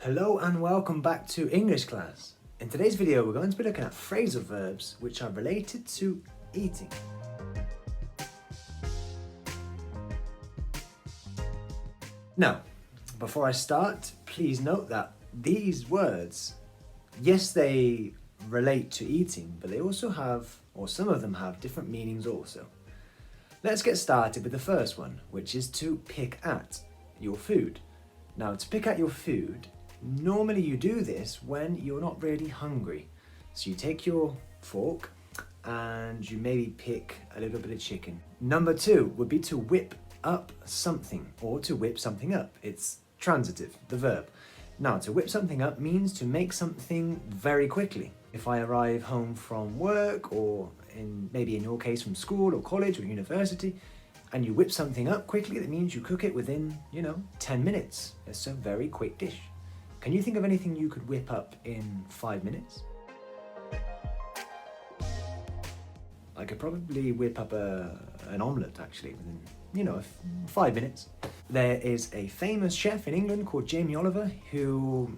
Hello and welcome back to English class. In today's video we're going to be looking at phrasal verbs which are related to eating. Now, before I start, please note that these words, yes, they relate to eating, but they also have, or some of them have, different meanings also. Let's get started with the first one, which is to pick at your food. Now, to pick at your food, normally you do this when you're not really hungry. So you take your fork and you maybe pick a little bit of chicken. Number two would be to whip up something or to whip something up. It's transitive, the verb. Now, to whip something up means to make something very quickly. If I arrive home from work or maybe in your case from school or college or university, and you whip something up quickly, that means you cook it within, 10 minutes. It's a very quick dish. Can you think of anything you could whip up in 5 minutes? I could probably whip up an omelette actually within, 5 minutes. There is a famous chef in England called Jamie Oliver who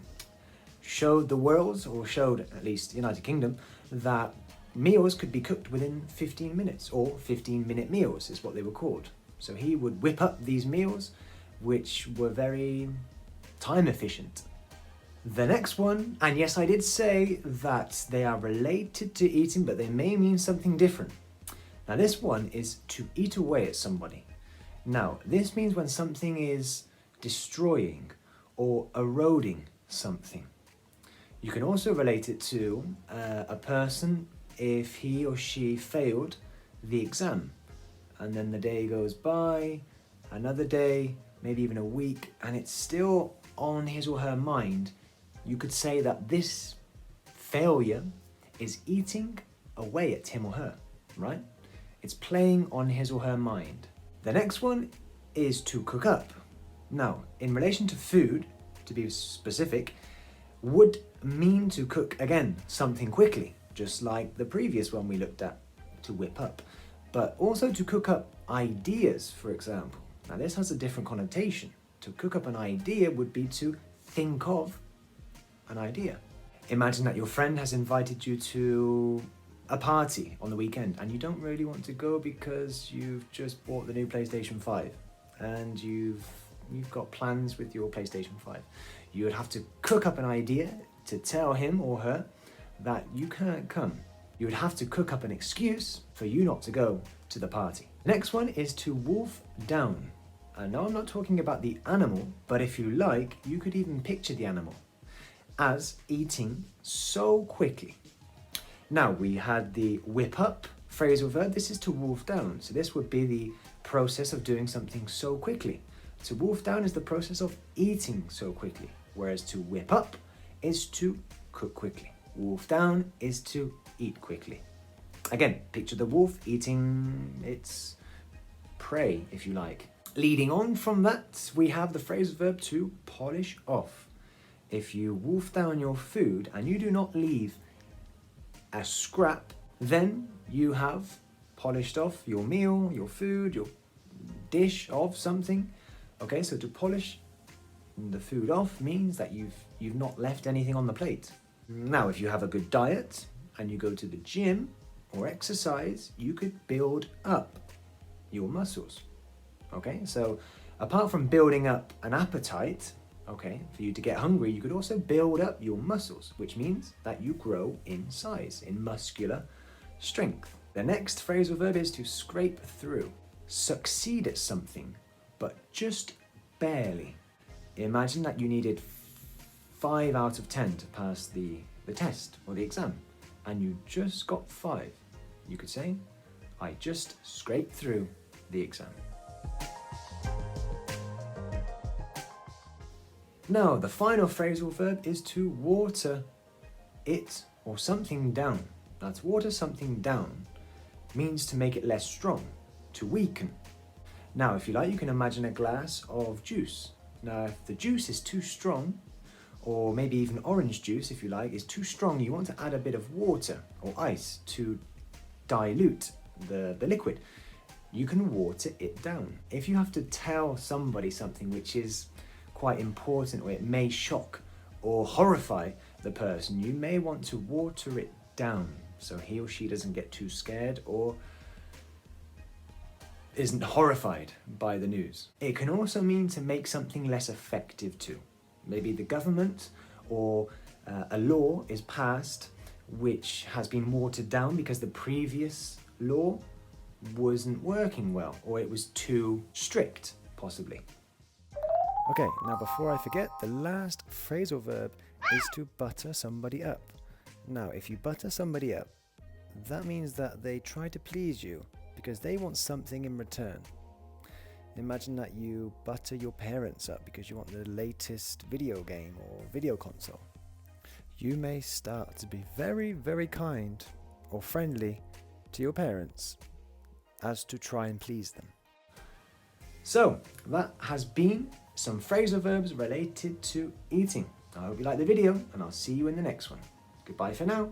showed the world, or showed at least the United Kingdom, that meals could be cooked within 15 minutes, or 15-minute meals is what they were called. So he would whip up these meals which were very time efficient. The next one, and yes, I did say that they are related to eating, but they may mean something different. Now this one is to eat away at somebody. Now, this means when something is destroying or eroding something. You can also relate it to a person if he or she failed the exam. And then the day goes by, another day, maybe even a week, and it's still on his or her mind. You could say that this failure is eating away at him or her, right? It's playing on his or her mind. The next one is to cook up. Now, in relation to food, to be specific, would mean to cook, again, something quickly, just like the previous one we looked at, to whip up. But also to cook up ideas, for example. Now, this has a different connotation. To cook up an idea would be to think of an idea. Imagine that your friend has invited you to a party on the weekend and you don't really want to go because you've just bought the new PlayStation 5 and you've got plans with your PlayStation 5. You would have to cook up an idea to tell him or her that you can't come. You would have to cook up an excuse for you not to go to the party. Next one is to wolf down. And now I'm not talking about the animal, but if you like, you could even picture the animal as eating so quickly. Now, we had the whip up phrasal verb. This is to wolf down. So this would be the process of doing something so quickly. To wolf down is the process of eating so quickly, whereas to whip up is to cook quickly. Wolf down is to eat quickly. Again, picture the wolf eating its prey, if you like. Leading on from that, we have the phrasal verb to polish off. If you wolf down your food and you do not leave a scrap, then you have polished off your meal, your food, your dish of something. Okay, so to polish the food off means that you've not left anything on the plate. Now, if you have a good diet and you go to the gym or exercise, you could build up your muscles. Okay, so apart from building up an appetite, okay, for you to get hungry, you could also build up your muscles, which means that you grow in size, in muscular strength. The next phrasal verb is to scrape through. Succeed at something, but just barely. Imagine that you needed 5 out of 10 to pass the test or the exam, and you just got 5. You could say, I just scraped through the exam. Now, the final phrasal verb is to water it or something down. Now, to water something down means to make it less strong, to weaken. Now, if you like, you can imagine a glass of juice. Now, if the juice is too strong, or maybe even orange juice, if you like, is too strong, you want to add a bit of water or ice to dilute the liquid. You can water it down. If you have to tell somebody something which is quite important, or it may shock or horrify the person, you may want to water it down so he or she doesn't get too scared or isn't horrified by the news. It can also mean to make something less effective too. Maybe the government or a law is passed which has been watered down because the previous law wasn't working well, or it was too strict, possibly. Okay, now before I forget, the last phrasal verb is to butter somebody up. Now, if you butter somebody up, that means that they try to please you because they want something in return. Imagine that you butter your parents up because you want the latest video game or video console. You may start to be very, very kind or friendly to your parents as to try and please them. So, that has been some phrasal verbs related to eating. I hope you liked the video, and I'll see you in the next one. Goodbye for now.